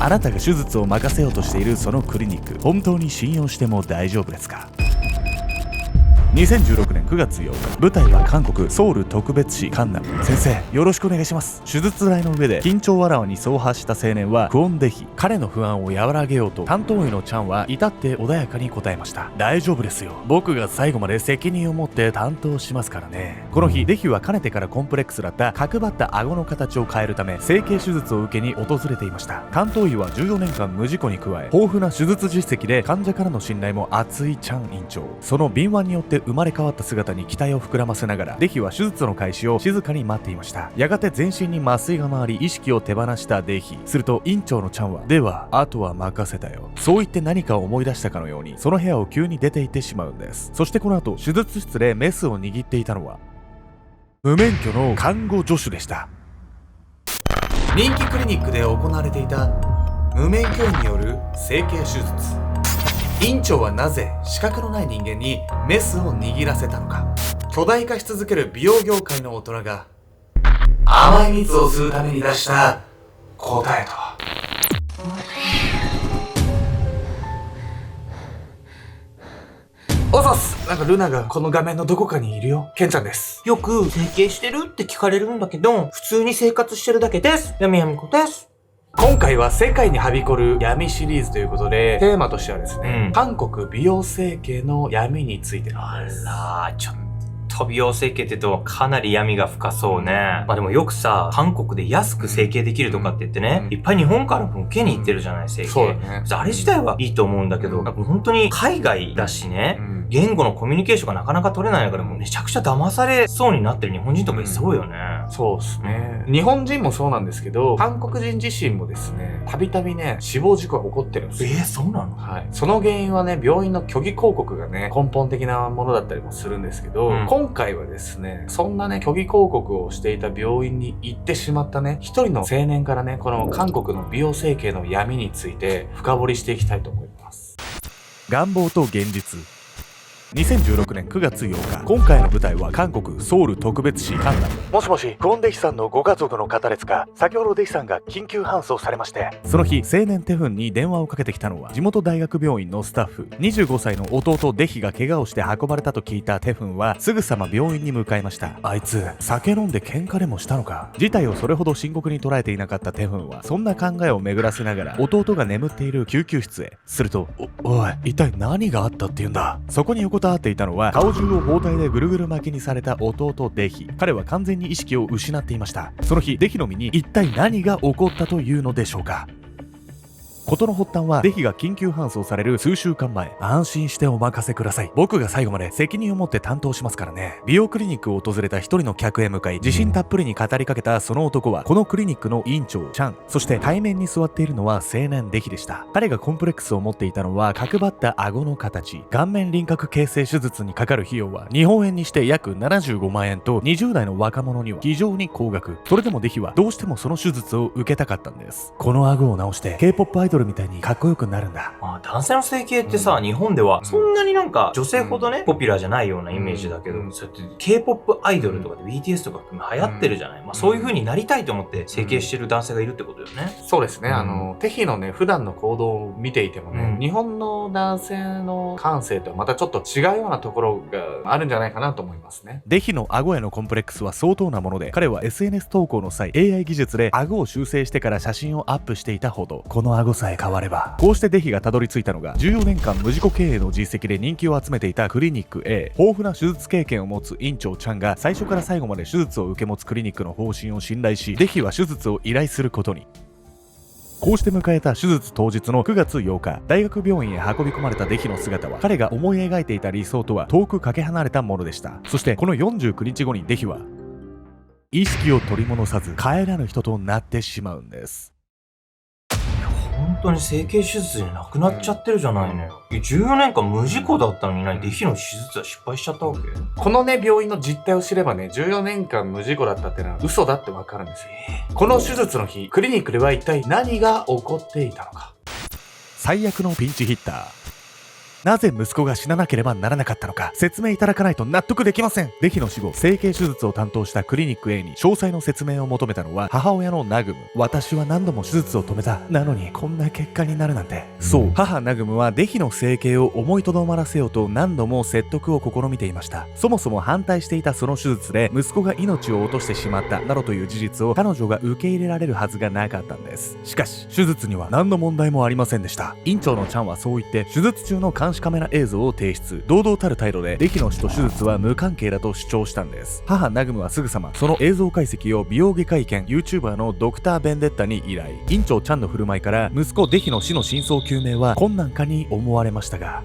あなたが手術を任せようとしているそのクリニック、本当に信用しても大丈夫ですか？2016年9月8日、舞台は韓国ソウル特別市カンナム。先生、よろしくお願いします。手術台の上で緊張わらわにそう発した青年はクオンデヒ。彼の不安を和らげようと担当医のチャンは至って穏やかに答えました。大丈夫ですよ、僕が最後まで責任を持って担当しますからね。この日、デヒはかねてからコンプレックスだった角張った顎の形を変えるため整形手術を受けに訪れていました。担当医は14年間無事故に加え、豊富な手術実績で患者からの信頼も厚いチャン院長。その敏腕によって生まれ変わった姿に期待を膨らませながら、デヒは手術の開始を静かに待っていました。やがて全身に麻酔が回り意識を手放したデヒ。すると院長のチャンは、ではあとは任せたよ、そう言って何かを思い出したかのようにその部屋を急に出て行ってしまうんです。そしてこの後、手術室でメスを握っていたのは無免許の看護助手でした。人気クリニックで行われていた無免許医による整形手術。院長はなぜ資格のない人間にメスを握らせたのか。巨大化し続ける美容業界の大人が甘い蜜を吸うために出した答えとは。おそす、なんかルナがこの画面のどこかにいるよ。ケンちゃんです。よく整形してるって聞かれるんだけど、普通に生活してるだけです。やみやみこです。今回は世界にはびこる闇シリーズということで、テーマとしてはですね、韓国美容整形の闇についてなんです。あら、ちょっと美容整形って言うとかなり闇が深そうね。まあでもよくさ、韓国で安く整形できるとかって言ってね、いっぱい日本からも受けに行ってるじゃない、整形。そうだね。あれ自体はいいと思うんだけど、なんか本当に海外だしね、言語のコミュニケーションがなかなか取れないから、もうめちゃくちゃ騙されそうになってる日本人とかいそうよね。そうですね。日本人もそうなんですけど、韓国人自身もですね、たびたびね、死亡事故が起こってるんですよ。そうなの？はい。その原因はね、病院の虚偽広告がね、根本的なものだったりもするんですけど、今回はですね、そんなね、虚偽広告をしていた病院に行ってしまったね、一人の青年からね、この韓国の美容整形の闇について深掘りしていきたいと思います。願望と現実。2016年9月8日、今回の舞台は韓国ソウル特別市カンナム。もしもし、クオンデヒさんのご家族の方ですか？先ほどデヒさんが緊急搬送されまして。その日、青年テフンに電話をかけてきたのは地元大学病院のスタッフ。25歳の弟デヒが怪我をして運ばれたと聞いたテフンはすぐさま病院に向かいました。あいつ酒飲んで喧嘩でもしたのか。事態をそれほど深刻に捉えていなかったテフンはそんな考えを巡らせながら弟が眠っている救急室へ。すると、おい、一体何があったって言うんだ。そこに横たわっていたのは顔中を包帯でぐるぐる巻きにされた弟デヒ。彼は完全に意識を失っていました。その日、デヒの身に一体何が起こったというのでしょうか。事の発端はデヒが緊急搬送される数週間前。安心してお任せください、僕が最後まで責任を持って担当しますからね。美容クリニックを訪れた一人の客へ向かい自信たっぷりに語りかけたその男はこのクリニックの院長チャン。そして対面に座っているのは青年デヒでした。彼がコンプレックスを持っていたのは角張った顎の形。顔面輪郭形成手術にかかる費用は日本円にして約75万円と20代の若者には非常に高額。それでもデヒはどうしてもその手術を受けたかったんです。この顎を直して K-POP アイドルみたいにかっこよくなるんだ。男性の整形ってさ、日本ではそんなになんか女性ほどね、ポピュラーじゃないようなイメージだけど、そうやって K-POP アイドルとかで BTS とか流行ってるじゃない。まあそういう風になりたいと思って整形してる男性がいるってことよね。そうですね。テヒのね、普段の行動を見ていてもね、日本の男性の感性とはまたちょっと違うようなところがあるんじゃないかなと思いますね。デヒの顎へのコンプレックスは相当なもので、彼は SNS 投稿の際 AI 技術で顎を修正してから写真をアップしていたほど。この顎さえ変われば。こうしてデヒがたどり着いたのが14年間無事故経営の実績で人気を集めていたクリニック A。 豊富な手術経験を持つ院長チャンが最初から最後まで手術を受け持つクリニックの方針を信頼し、デヒは手術を依頼することに。こうして迎えた手術当日の9月8日、大学病院へ運び込まれたデヒの姿は彼が思い描いていた理想とは遠くかけ離れたものでした。そしてこの49日後にデヒは意識を取り戻さず帰らぬ人となってしまうんです。本当に整形手術で亡くなっちゃってるじゃないのよ。14年間無事故だったのにデヒの手術は失敗しちゃったわけ？このね、病院の実態を知ればね、14年間無事故だったってのは嘘だってわかるんですよ。この手術の日、クリニックでは一体何が起こっていたのか。最悪のピンチヒッター。なぜ息子が死ななければならなかったのか説明いただかないと納得できません。デヒの死後、整形手術を担当したクリニック A に詳細の説明を求めたのは母親のナグム。私は何度も手術を止めた。なのにこんな結果になるなんて。そう、母ナグムはデヒの整形を思いとどまらせようと何度も説得を試みていました。そもそも反対していたその手術で息子が命を落としてしまったなどという事実を彼女が受け入れられるはずがなかったんです。しかし手術には何の問題もありませんでした。院長のチャンはそう言って手術中の監視カメラ映像を提出。堂々たる態度でデヒの死と手術は無関係だと主張したんです。母ナグムはすぐさまその映像解析を美容外科医兼 YouTuber のドクター・ベンデッタに依頼。院長チャンの振る舞いから息子デヒの死の真相究明は困難かに思われましたが、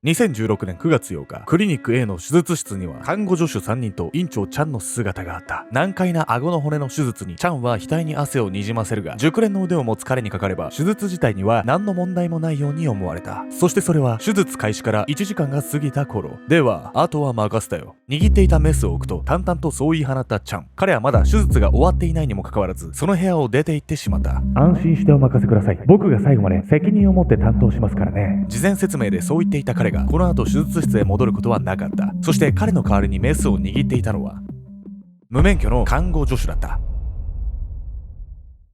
2016年9月8日、クリニック A の手術室には看護助手3人と院長チャンの姿があった。難解な顎の骨の手術にチャンは額に汗をにじませるが、熟練の腕を持つ彼にかかれば手術自体には何の問題もないように思われた。そしてそれは手術開始から1時間が過ぎた頃。ではあとは任せたよ。握っていたメスを置くと淡々とそう言い放ったチャン。彼はまだ手術が終わっていないにもかかわらずその部屋を出て行ってしまった。安心してお任せください。僕が最後まで責任を持って担当しますからね。事前説明でそう言っていた彼がこの後手術室へ戻ることはなかった。そして彼の代わりにメスを握っていたのは無免許の看護助手だった。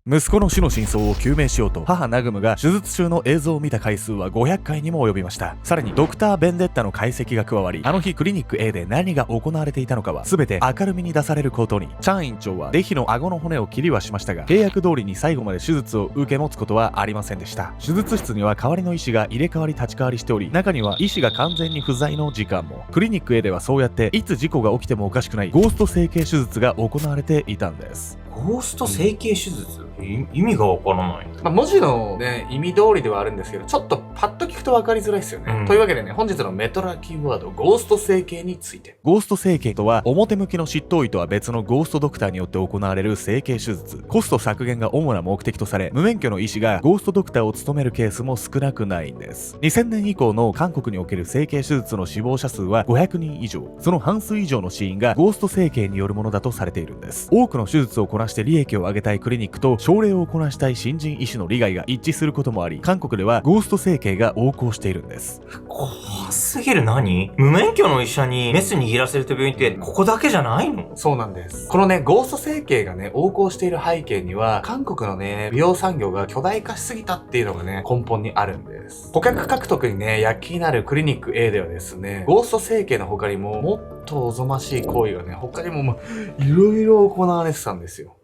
息子の死の真相を究明しようと母ナグムが手術中の映像を見た回数は500回にも及びました。さらにドクター・ベンデッタの解析が加わり、あの日クリニック A で何が行われていたのかは全て明るみに出されることに。チャン院長はデヒの顎の骨を切りはしましたが、契約通りに最後まで手術を受け持つことはありませんでした。手術室には代わりの医師が入れ替わり立ち替わりしており、中には医師が完全に不在の時間も。クリニック A ではそうやっていつ事故が起きてもおかしくないゴースト整形手術が行われていたんです。ゴースト整形手術、意味がわからない。文字のね、意味通りではあるんですけど、ちょっとパッと聞くと分かりづらいですよね。というわけでね、本日のメトラキーワード、ゴースト整形について。ゴースト整形とは、表向きの執刀医とは別のゴーストドクターによって行われる整形手術。コスト削減が主な目的とされ、無免許の医師がゴーストドクターを務めるケースも少なくないんです。2000年以降の韓国における整形手術の死亡者数は500人以上。その半数以上の死因がゴースト整形によるものだとされているんです。多くの手術をこなして利益を上げたいクリニックと症例をこなしたい新人医師の利害が一致することもあり、韓国ではゴースト整形が横行しているんです。怖すぎる。何？無免許の医者にメス握らせると病院ってここだけじゃないの？そうなんです。このね、ゴースト整形がね、横行している背景には、韓国のね、美容産業が巨大化しすぎたっていうのがね、根本にあるんです。顧客獲得にね、躍起になるクリニック A ではですね、ゴースト整形の他にも、もっとおぞましい行為がね、他にもいろいろ行われてたんですよ。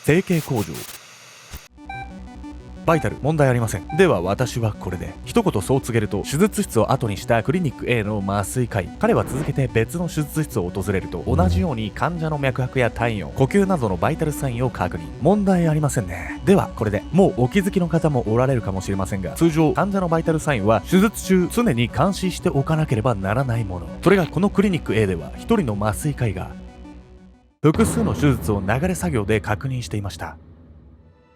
整形工場。バイタル問題ありません。では私はこれで一言そう告げると、手術室を後にしたクリニック A の麻酔科医、彼は続けて別の手術室を訪れると、同じように患者の脈拍や体温、呼吸などのバイタルサインを確認。問題ありませんね。ではこれでもうお気づきの方もおられるかもしれませんが、通常患者のバイタルサインは手術中常に監視しておかなければならないもの。それがこのクリニック A では一人の麻酔科医が複数の手術を流れ作業で確認していました。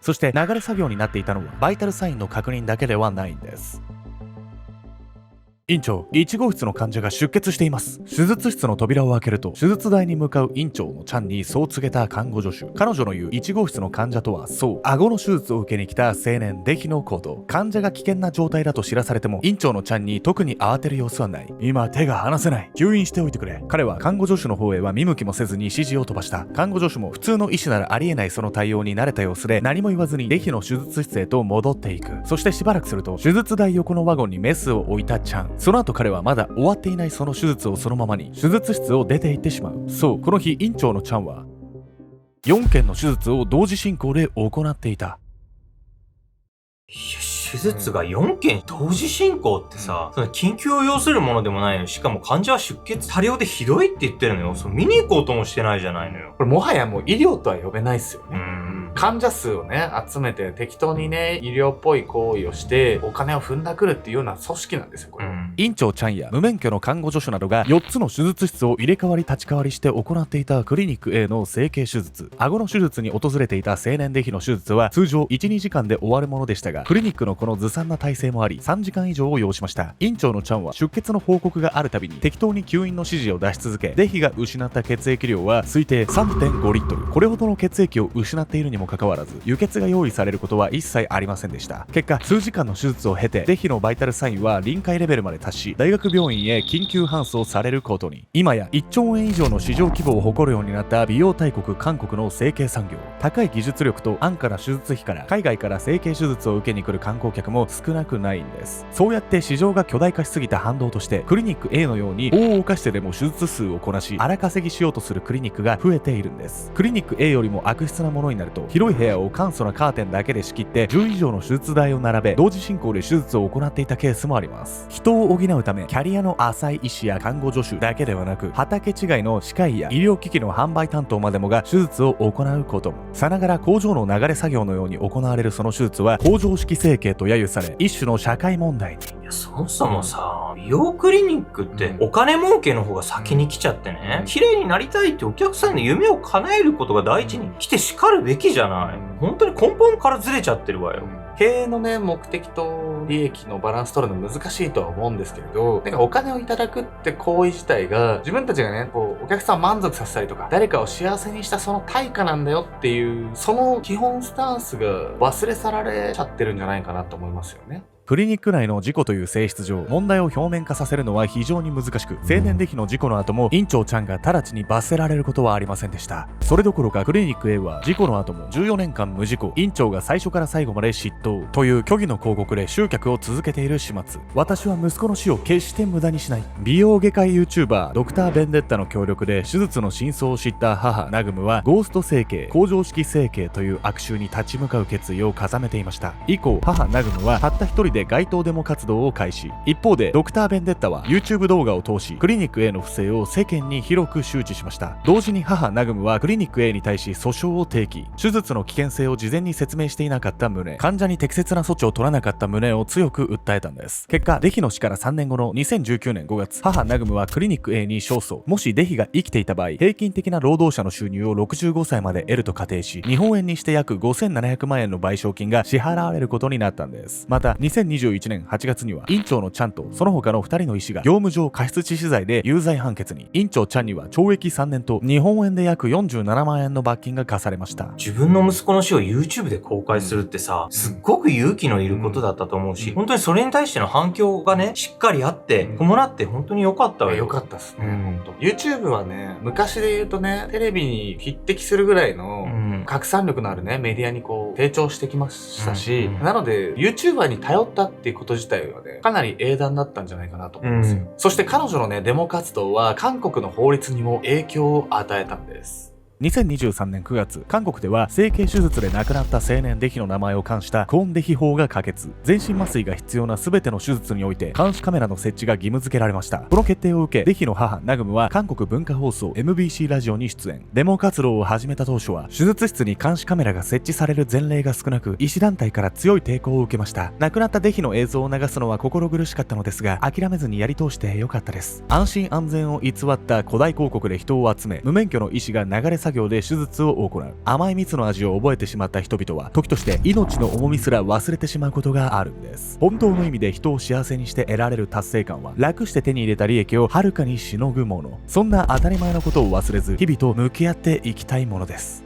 そして流れ作業になっていたのはバイタルサインの確認だけではないんです。院長、1号室の患者が出血しています。手術室の扉を開けると、手術台に向かう院長のチャンにそう告げた看護助手。彼女の言う1号室の患者とは、そう、顎の手術を受けに来た青年デヒのこと。患者が危険な状態だと知らされても、院長のチャンに特に慌てる様子はない。今手が離せない。吸引しておいてくれ。彼は看護助手の方へは見向きもせずに指示を飛ばした。看護助手も普通の医師ならありえないその対応に慣れた様子で、何も言わずにデヒの手術室へと戻っていく。そしてしばらくすると、手術台横のワゴンにメスを置いたチャン。その後彼はまだ終わっていないその手術をそのままに手術室を出て行ってしまう。そう、この日院長のチャンは4件の手術を同時進行で行っていた。手術が4件同時進行ってさ、その緊急を要するものでもないのに、しかも患者は出血多量でひどいって言ってるのよ。見に行こうともしてないじゃないのよ。これもはやもう医療とは呼べないっすよね。患者数をね、集めて適当にね、医療っぽい行為をしてお金を踏んだくるっていうような組織なんですよ、これ。院長ちゃんや無免許の看護助手などが4つの手術室を入れ替わり立ち替わりして行っていたクリニック A の整形手術。顎の手術に訪れていた青年デヒの手術は通常 1,2 時間で終わるものでしたが、クリニックのこのずさんな体制もあり3時間以上を要しました。院長のちゃんは出血の報告があるたびに適当に吸引の指示を出し続け、デヒが失った血液量は推定 3.5 リットル。これほどの血液を失っているにもかかわらず輸血が用意されることは一切ありませんでした。結果数時間の手術を経てデヒのバイタルサインは臨界レベルまで達し、大学病院へ緊急搬送されることに。今や1兆円以上の市場規模を誇るようになった美容大国韓国の整形産業。高い技術力と安価な手術費から海外から整形手術を受けに来る観光客も少なくないんです。そうやって市場が巨大化しすぎた反動として、クリニック A のように大を犯してでも手術数をこなし荒稼ぎしようとするクリニックが増えているんです。クリニック A よりも悪質なものになると、広い部屋を簡素なカーテンだけで仕切って10以上の手術台を並べ同時進行で手術を行っていたケースもあります。人を補うためキャリアの浅い医師や看護助手だけではなく、畑違いの歯科医や医療機器の販売担当までもが手術を行うことも。さながら工場の流れ作業のように行われるその手術は工場式整形と揶揄され、一種の社会問題に。そもそもさ、美容クリニックってお金儲けの方が先に来ちゃってね、綺麗になりたいってお客さんの夢を叶えることが第一に来て叱るべきじゃない。本当に根本からずれちゃってるわよ。経営のね、目的と利益のバランス取るの難しいとは思うんですけれど、なんかお金をいただくって行為自体が、自分たちがね、こう、お客さんを満足させたりとか、誰かを幸せにしたその対価なんだよっていう、その基本スタンスが忘れ去られちゃってるんじゃないかなと思いますよね。クリニック内の事故という性質上、問題を表面化させるのは非常に難しく、青年デヒの事故の後も院長ちゃんが直ちに罰せられることはありませんでした。それどころかクリニック A は事故の後も14年間無事故、院長が最初から最後まで執刀という虚偽の広告で集客を続けている始末。私は息子の死を決して無駄にしない。美容外科医 YouTuber ドクターベンデッタの協力で手術の真相を知った母ナグムは、ゴースト整形、工場式整形という悪臭に立ち向かう決意を固めていました。以降母ナグムはたった一人で街頭デモ活動を開始。一方でドクターベンデッタは YouTube 動画を通しクリニック A の不正を世間に広く周知しました。同時に母ナグムはクリニック A に対し訴訟を提起。手術の危険性を事前に説明していなかった旨、患者に適切な措置を取らなかった旨を強く訴えたんです。結果デヒの死から3年後の2019年5月、母ナグムはクリニック A に勝訴。もしデヒが生きていた場合、平均的な労働者の収入を65歳まで得ると仮定し、日本円にして約5700万円の賠償金が支払われることになったんです。また2021年8月には院長のちゃんとその他の2人の医師が業務上過失致死罪で有罪判決に。院長ちゃんには懲役3年と日本円で約47万円の罰金が課されました。自分の息子の死を YouTube で公開するってさ、すっごく勇気のいることだったと思うし、本当にそれに対しての反響がね、しっかりあって、伴って本当に良かったわよ。良かったっすね、本当。YouTube はね、昔で言うとね、テレビに匹敵するぐらいの拡散力のあるね、メディアにこう、成長してきましたし、なので、YouTuber に頼ったっていうこと自体はね、かなり英断だったんじゃないかなと思いますよ。そして彼女のね、デモ活動は韓国の法律にも影響を与えたんです。2023年9月、韓国では整形手術で亡くなった青年デヒの名前を冠したクォンデヒ法が可決。全身麻酔が必要な全ての手術において監視カメラの設置が義務付けられました。この決定を受け、デヒの母ナグムは韓国文化放送 MBC ラジオに出演。デモ活動を始めた当初は手術室に監視カメラが設置される前例が少なく、医師団体から強い抵抗を受けました。亡くなったデヒの映像を流すのは心苦しかったのですが、諦めずにやり通してよかったです。安心安全を偽った古代広告で人を集め、無免許の医師が流れ作業で手術を行う。甘い蜜の味を覚えてしまった人々は時として命の重みすら忘れてしまうことがあるんです。本当の意味で人を幸せにして得られる達成感は、楽して手に入れた利益をはるかにしのぐもの。そんな当たり前のことを忘れず、日々と向き合っていきたいものです。